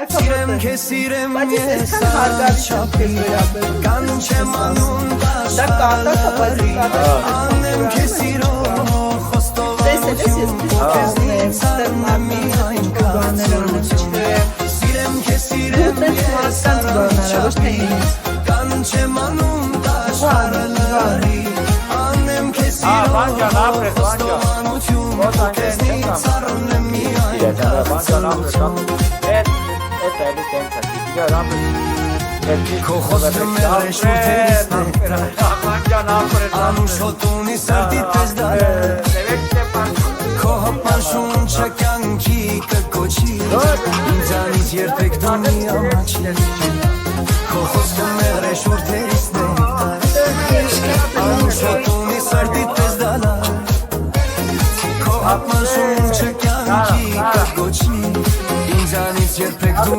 Սիրեմ քեզ սիրեմ ես աչափի կանչեմ անուն դաշարի անեմ քեզ սիրող խոստովանություն քեզնից արնեմ միայն կացություն Սիրեմ քեզ սիրեմ ես աչափի կանչեմ անուն դաշարի անեմ քեզ սիրող խոստովանություն քեզնից արնեմ միայն կացություն Это или тенца. Я раб. Քո խոսքը մեր շուրթերից նետրա Անուշոտունի սրտի տես դարա Քո հպաշունչը կյանքի կկոչի Ինձանից երբեք դու մի ամաչի Քո խոսքը մեր շուրթերից նետրա Անուշոտունի սրտի տես դարա Քո հպաշունչը կյանքի կկոչի Ինձանից երբեք դու